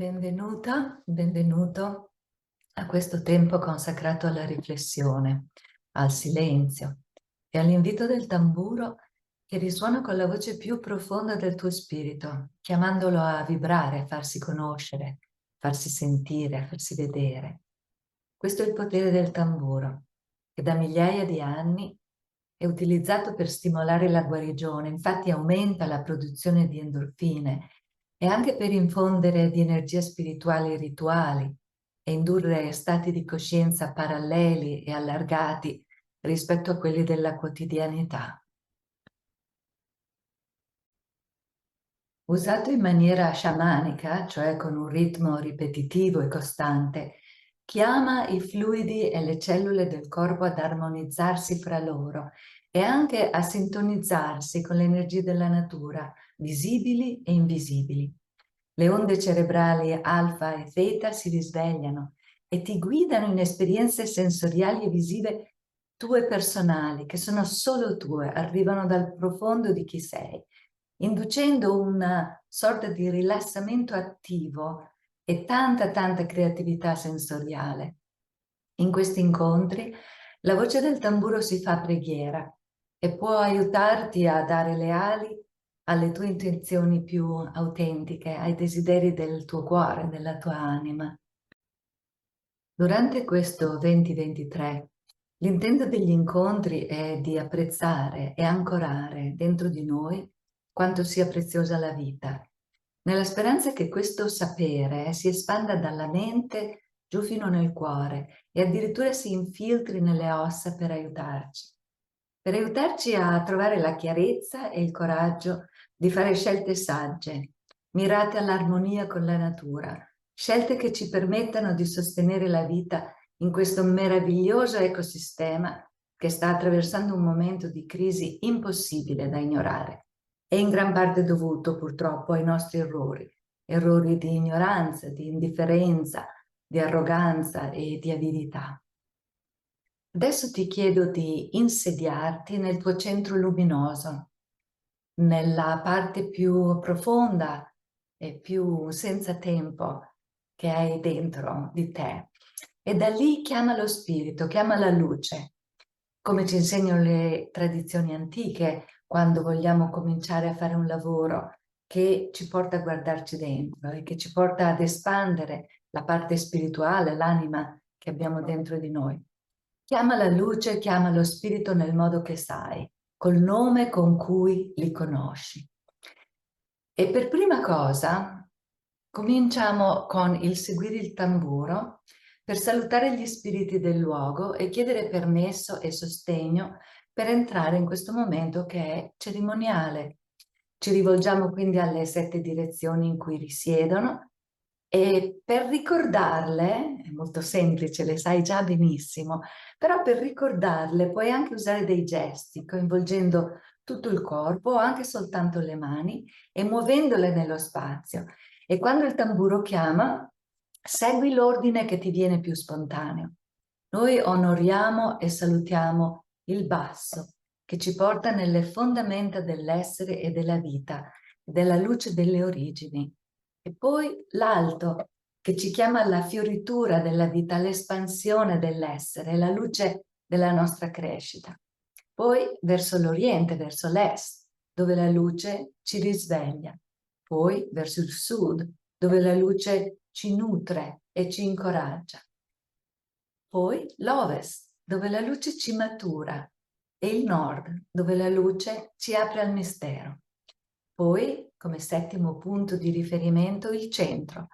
Benvenuta, benvenuto a questo tempo consacrato alla riflessione, al silenzio e all'invito del tamburo che risuona con la voce più profonda del tuo spirito, chiamandolo a vibrare, a farsi conoscere, farsi sentire, a farsi vedere. Questo è il potere del tamburo, che da migliaia di anni è utilizzato per stimolare la guarigione, infatti aumenta la produzione di endorfine e anche per infondere di energia spirituale i rituali e indurre stati di coscienza paralleli e allargati rispetto a quelli della quotidianità. Usato in maniera sciamanica, cioè con un ritmo ripetitivo e costante, chiama i fluidi e le cellule del corpo ad armonizzarsi fra loro e anche a sintonizzarsi con le energie della natura, visibili e invisibili. Le onde cerebrali alfa e theta si risvegliano e ti guidano in esperienze sensoriali e visive tue personali, che sono solo tue, arrivano dal profondo di chi sei, inducendo una sorta di rilassamento attivo e tanta creatività sensoriale. In questi incontri la voce del tamburo si fa preghiera e può aiutarti a dare le ali alle tue intenzioni più autentiche, ai desideri del tuo cuore, della tua anima. Durante questo 2023, l'intento degli incontri è di apprezzare e ancorare dentro di noi quanto sia preziosa la vita, nella speranza che questo sapere si espanda dalla mente giù fino nel cuore e addirittura si infiltri nelle ossa per aiutarci a trovare la chiarezza e il coraggio di fare scelte sagge, mirate all'armonia con la natura, scelte che ci permettano di sostenere la vita in questo meraviglioso ecosistema che sta attraversando un momento di crisi impossibile da ignorare e in gran parte dovuto purtroppo ai nostri errori di ignoranza, di indifferenza, di arroganza e di avidità. Adesso ti chiedo di insediarti nel tuo centro luminoso, nella parte più profonda e più senza tempo che hai dentro di te. E da lì chiama lo spirito, chiama la luce, come ci insegnano le tradizioni antiche quando vogliamo cominciare a fare un lavoro che ci porta a guardarci dentro e che ci porta ad espandere la parte spirituale, l'anima che abbiamo dentro di noi. Chiama la luce, chiama lo spirito nel modo che sai, col nome con cui li conosci. E per prima cosa cominciamo con il seguire il tamburo per salutare gli spiriti del luogo e chiedere permesso e sostegno per entrare in questo momento che è cerimoniale. Ci rivolgiamo quindi alle 7 direzioni in cui risiedono e per ricordarle, è molto semplice, le sai già benissimo, però per ricordarle puoi anche usare dei gesti, coinvolgendo tutto il corpo o anche soltanto le mani e muovendole nello spazio. E quando il tamburo chiama, segui l'ordine che ti viene più spontaneo. Noi onoriamo e salutiamo il basso, che ci porta nelle fondamenta dell'essere e della vita, della luce delle origini. E poi l'alto, che ci chiama alla fioritura della vita, all'espansione dell'essere, la luce della nostra crescita. Poi verso l'oriente, verso l'est, dove la luce ci risveglia. Poi verso il sud, dove la luce ci nutre e ci incoraggia. Poi l'ovest, dove la luce ci matura, e il nord, dove la luce ci apre al mistero. Poi, come settimo punto di riferimento, il centro.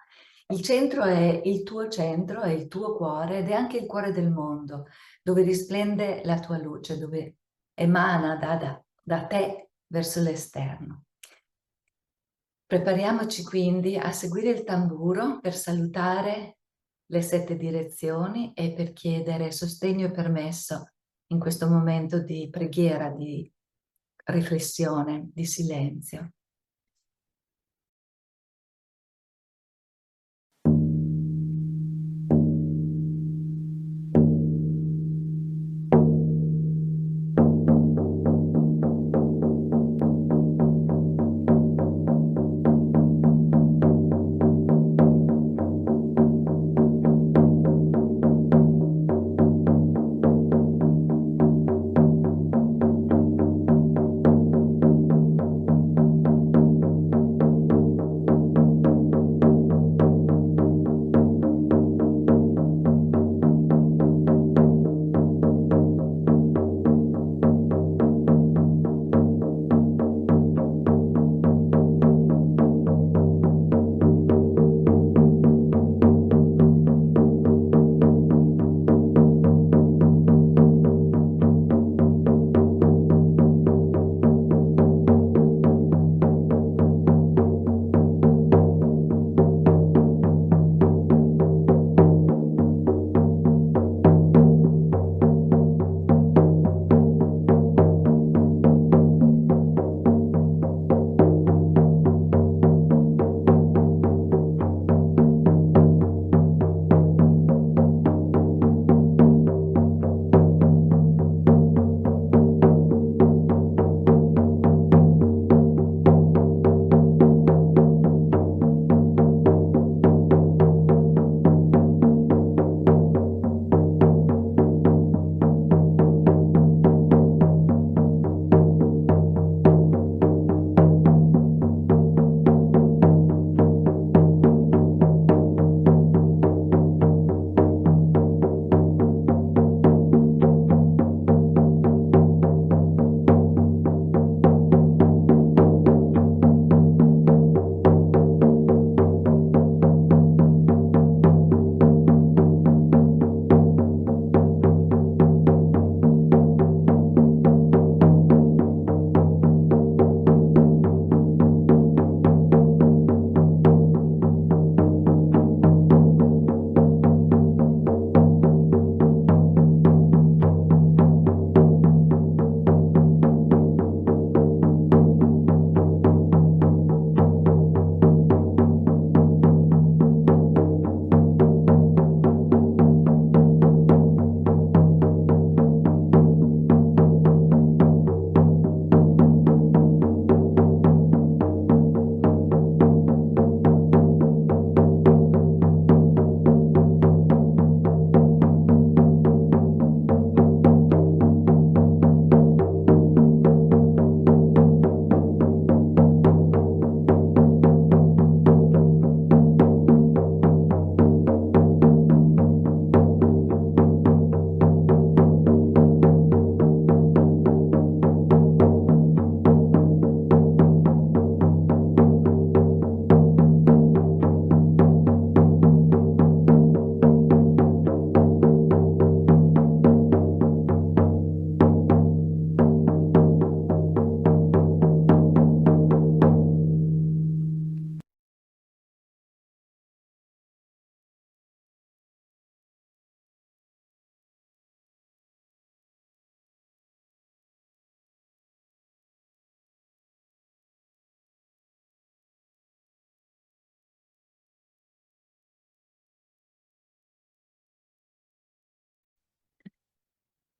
Il centro è il tuo centro, è il tuo cuore ed è anche il cuore del mondo, dove risplende la tua luce, dove emana da te verso l'esterno. Prepariamoci quindi a seguire il tamburo per salutare le 7 direzioni e per chiedere sostegno e permesso in questo momento di preghiera, di riflessione, di silenzio.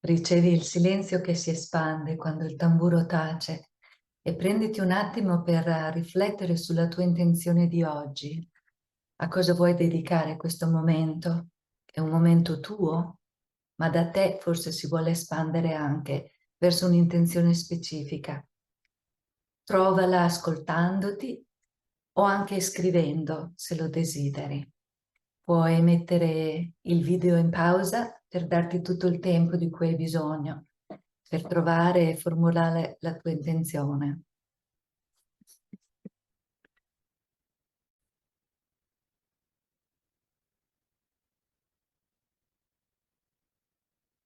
Ricevi il silenzio che si espande quando il tamburo tace e prenditi un attimo per riflettere sulla tua intenzione di oggi. A cosa vuoi dedicare questo momento? È un momento tuo, ma da te forse si vuole espandere anche verso un'intenzione specifica. Trovala ascoltandoti o anche scrivendo, se lo desideri. Puoi mettere il video in pausa per darti tutto il tempo di cui hai bisogno, per trovare e formulare la tua intenzione.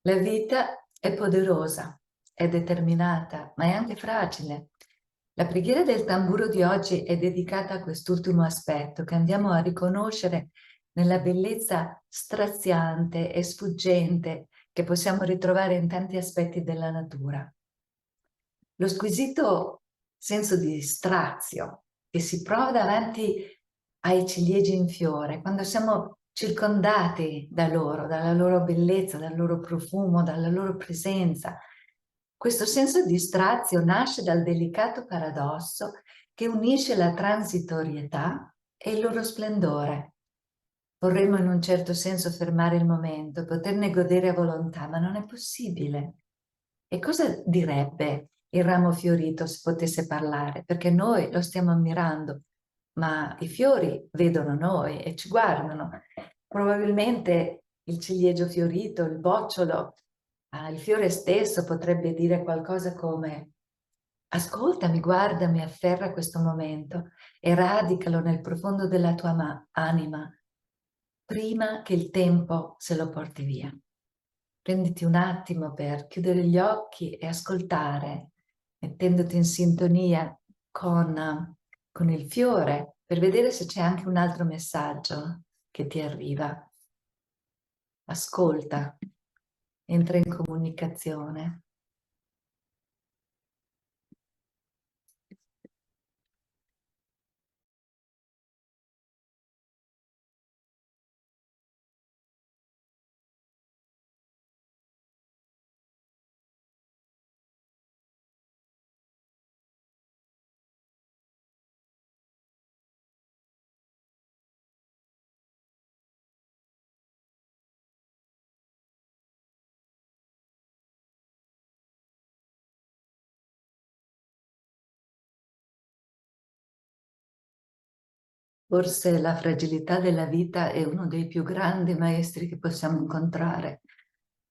La vita è poderosa, è determinata, ma è anche fragile. La preghiera del tamburo di oggi è dedicata a quest'ultimo aspetto che andiamo a riconoscere nella bellezza straziante e sfuggente che possiamo ritrovare in tanti aspetti della natura. Lo squisito senso di strazio che si prova davanti ai ciliegi in fiore, quando siamo circondati da loro, dalla loro bellezza, dal loro profumo, dalla loro presenza. Questo senso di strazio nasce dal delicato paradosso che unisce la transitorietà e il loro splendore. Vorremmo in un certo senso fermare il momento, poterne godere a volontà, ma non è possibile. E cosa direbbe il ramo fiorito se potesse parlare? Perché noi lo stiamo ammirando, ma i fiori vedono noi e ci guardano. Probabilmente il ciliegio fiorito, il bocciolo, il fiore stesso potrebbe dire qualcosa come: ascoltami, guardami, afferra questo momento e radicalo nel profondo della tua anima, prima che il tempo se lo porti via. Prenditi un attimo per chiudere gli occhi e ascoltare, mettendoti in sintonia con il fiore, per vedere se c'è anche un altro messaggio che ti arriva. Ascolta, entra in comunicazione. Forse la fragilità della vita è uno dei più grandi maestri che possiamo incontrare.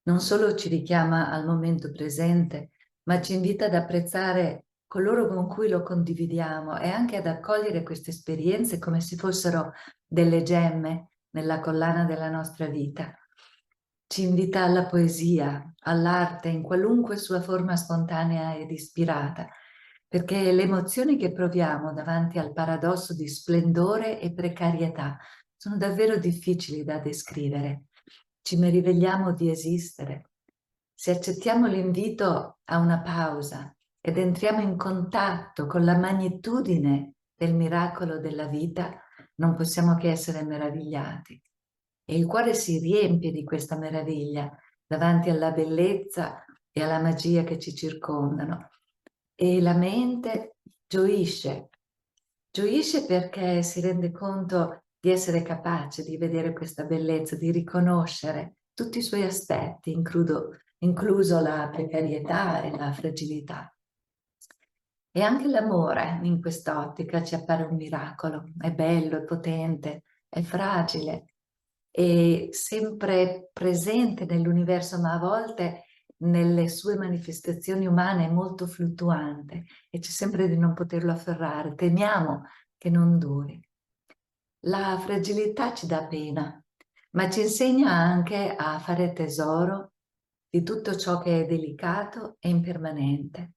Non solo ci richiama al momento presente, ma ci invita ad apprezzare coloro con cui lo condividiamo e anche ad accogliere queste esperienze come se fossero delle gemme nella collana della nostra vita. Ci invita alla poesia, all'arte in qualunque sua forma spontanea ed ispirata, perché le emozioni che proviamo davanti al paradosso di splendore e precarietà sono davvero difficili da descrivere. Ci meravigliamo di esistere. Se accettiamo l'invito a una pausa ed entriamo in contatto con la magnitudine del miracolo della vita, non possiamo che essere meravigliati. E il cuore si riempie di questa meraviglia davanti alla bellezza e alla magia che ci circondano. E la mente gioisce, gioisce perché si rende conto di essere capace di vedere questa bellezza, di riconoscere tutti i suoi aspetti, incluso la precarietà e la fragilità. E anche l'amore in quest'ottica ci appare un miracolo, è bello, è potente, è fragile, è sempre presente nell'universo, ma a volte nelle sue manifestazioni umane è molto fluttuante e c'è sempre di non poterlo afferrare, temiamo che non duri. La fragilità ci dà pena, ma ci insegna anche a fare tesoro di tutto ciò che è delicato e impermanente.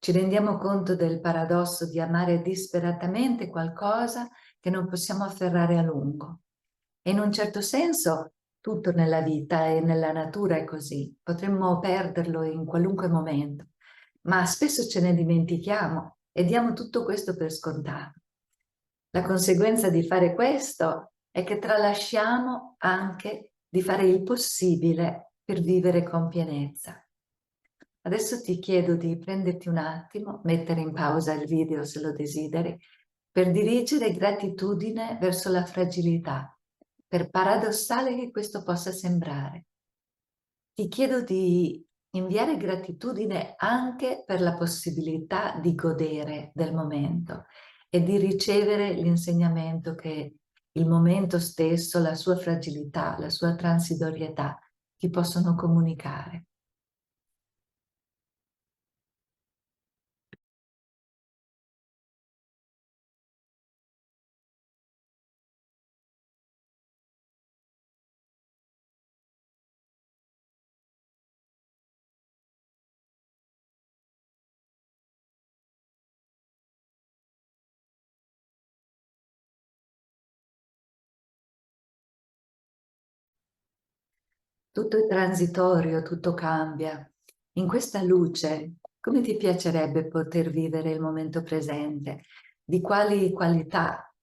Ci rendiamo conto del paradosso di amare disperatamente qualcosa che non possiamo afferrare a lungo. E in un certo senso tutto nella vita e nella natura è così. Potremmo perderlo in qualunque momento, ma spesso ce ne dimentichiamo e diamo tutto questo per scontato. La conseguenza di fare questo è che tralasciamo anche di fare il possibile per vivere con pienezza. Adesso ti chiedo di prenderti un attimo, mettere in pausa il video se lo desideri, per dirigere gratitudine verso la fragilità, per paradossale che questo possa sembrare. Ti chiedo di inviare gratitudine anche per la possibilità di godere del momento e di ricevere l'insegnamento che il momento stesso, la sua fragilità, la sua transitorietà ti possono comunicare. Tutto è transitorio, tutto cambia. In questa luce, come ti piacerebbe poter vivere il momento presente? Di quali qualità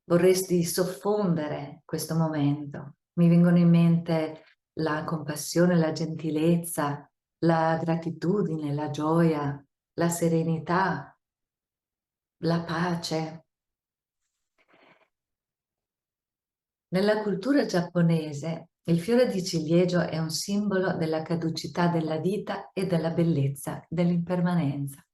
vorresti soffondere questo momento? Mi vengono in mente la compassione, la gentilezza, la gratitudine, la gioia, la serenità, la pace. Nella cultura giapponese, il fiore di ciliegio è un simbolo della caducità della vita e della bellezza, dell'impermanenza.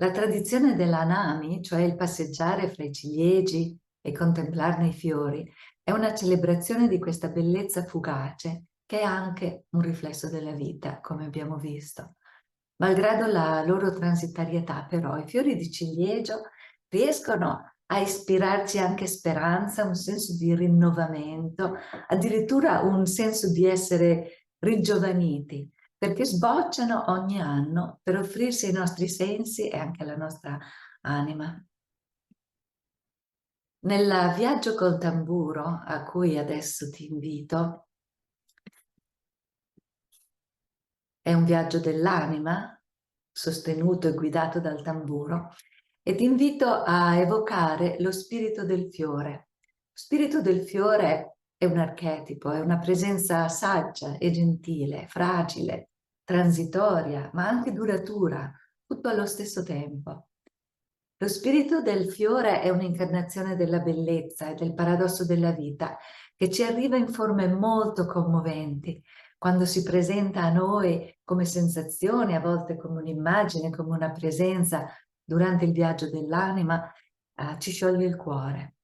La tradizione dell'hanami, cioè il passeggiare fra i ciliegi e contemplarne i fiori, è una celebrazione di questa bellezza fugace, che è anche un riflesso della vita, come abbiamo visto. Malgrado la loro transitarietà, però, i fiori di ciliegio riescono a ispirarci anche speranza, un senso di rinnovamento, addirittura un senso di essere ringiovaniti, perché sbocciano ogni anno per offrirsi ai nostri sensi e anche alla nostra anima. Nel viaggio col tamburo, a cui adesso ti invito, è un viaggio dell'anima, sostenuto e guidato dal tamburo, e ti invito a evocare lo spirito del fiore. Lo spirito del fiore è un archetipo, è una presenza saggia e gentile, fragile, transitoria, ma anche duratura, tutto allo stesso tempo. Lo spirito del fiore è un'incarnazione della bellezza e del paradosso della vita che ci arriva in forme molto commoventi, quando si presenta a noi come sensazione, a volte come un'immagine, come una presenza durante il viaggio dell'anima, ci scioglie il cuore.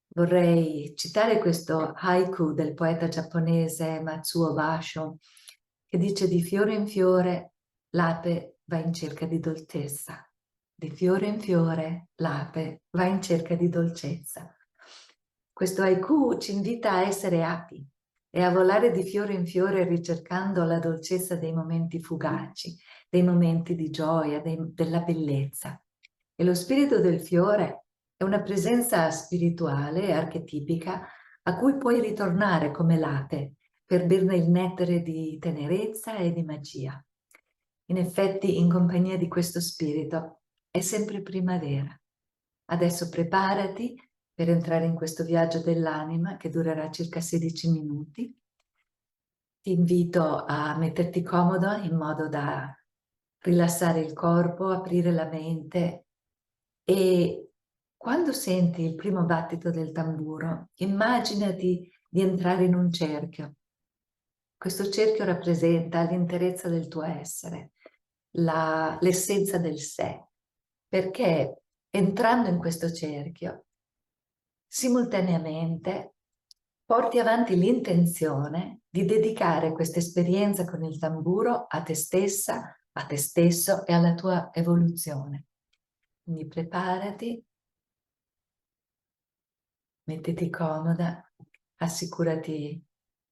Vorrei citare questo haiku del poeta giapponese Matsuo Basho, che dice: di fiore in fiore l'ape va in cerca di dolcezza. Di fiore in fiore l'ape va in cerca di dolcezza. Questo haiku ci invita a essere api e a volare di fiore in fiore ricercando la dolcezza dei momenti fugaci, dei momenti di gioia, della bellezza. E lo spirito del fiore è una presenza spirituale e archetipica a cui puoi ritornare come l'ape per berne il nettare di tenerezza e di magia. In effetti, in compagnia di questo spirito è sempre primavera. Adesso preparati per entrare in questo viaggio dell'anima che durerà circa 16 minuti. Ti invito a metterti comodo in modo da rilassare il corpo, aprire la mente e quando senti il primo battito del tamburo, immaginati di entrare in un cerchio. Questo cerchio rappresenta l'interezza del tuo essere, l'essenza del sé, perché entrando in questo cerchio, simultaneamente porti avanti l'intenzione di dedicare questa esperienza con il tamburo a te stessa, a te stesso e alla tua evoluzione. Quindi preparati, mettiti comoda, assicurati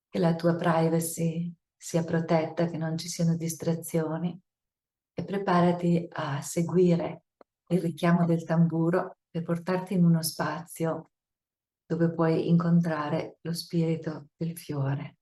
che la tua privacy sia protetta, che non ci siano distrazioni e preparati a seguire il richiamo del tamburo per portarti in uno spazio dove puoi incontrare lo spirito del fiore.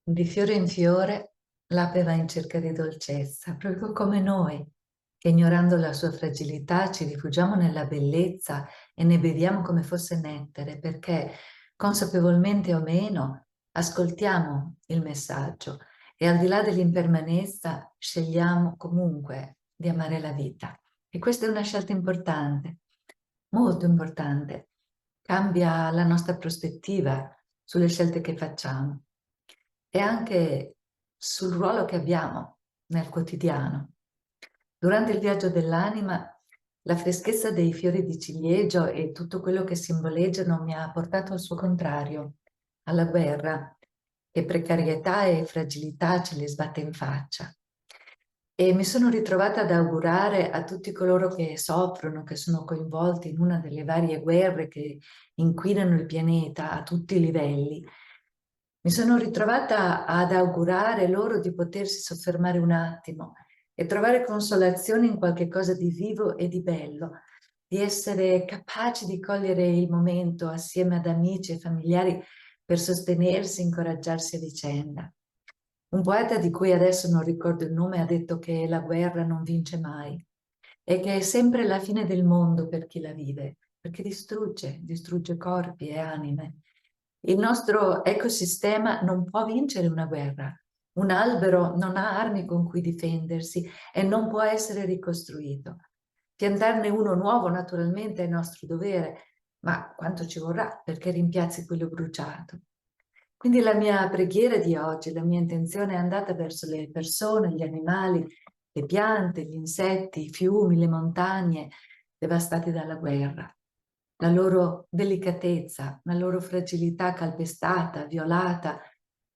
Di fiore in fiore l'ape va in cerca di dolcezza, proprio come noi, che ignorando la sua fragilità ci rifugiamo nella bellezza e ne beviamo come fosse nettare, perché consapevolmente o meno ascoltiamo il messaggio e al di là dell'impermanenza scegliamo comunque di amare la vita. E questa è una scelta importante, molto importante. Cambia la nostra prospettiva sulle scelte che facciamo e anche sul ruolo che abbiamo nel quotidiano. Durante il viaggio dell'anima, la freschezza dei fiori di ciliegio e tutto quello che simboleggiano mi ha portato al suo contrario, alla guerra, che precarietà e fragilità ce le sbatte in faccia. E mi sono ritrovata ad augurare a tutti coloro che soffrono, che sono coinvolti in una delle varie guerre che inquinano il pianeta a tutti i livelli. Mi sono ritrovata ad augurare loro di potersi soffermare un attimo e trovare consolazione in qualche cosa di vivo e di bello, di essere capaci di cogliere il momento assieme ad amici e familiari per sostenersi, incoraggiarsi a vicenda. Un poeta di cui adesso non ricordo il nome ha detto che la guerra non vince mai e che è sempre la fine del mondo per chi la vive, perché distrugge corpi e anime. Il nostro ecosistema non può vincere una guerra. Un albero non ha armi con cui difendersi e non può essere ricostruito. Piantarne uno nuovo naturalmente è nostro dovere, ma quanto ci vorrà perché rimpiazzi quello bruciato? Quindi la mia preghiera di oggi, la mia intenzione è andata verso le persone, gli animali, le piante, gli insetti, i fiumi, le montagne devastati dalla guerra. La loro delicatezza, la loro fragilità calpestata, violata,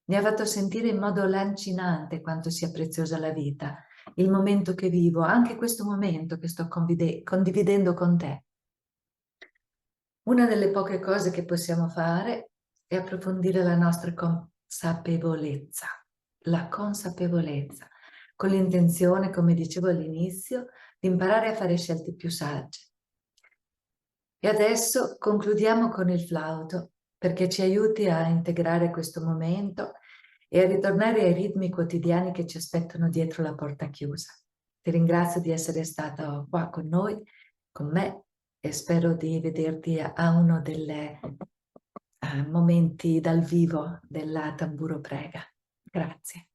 mi ha fatto sentire in modo lancinante quanto sia preziosa la vita, il momento che vivo, anche questo momento che sto condividendo con te. Una delle poche cose che possiamo fare è approfondire la nostra consapevolezza, la consapevolezza, con l'intenzione, come dicevo all'inizio, di imparare a fare scelte più sagge. E adesso concludiamo con il flauto perché ci aiuti a integrare questo momento e a ritornare ai ritmi quotidiani che ci aspettano dietro la porta chiusa. Ti ringrazio di essere stato qua con noi, con me, e spero di vederti a uno dei momenti dal vivo della Tamburo Prega. Grazie.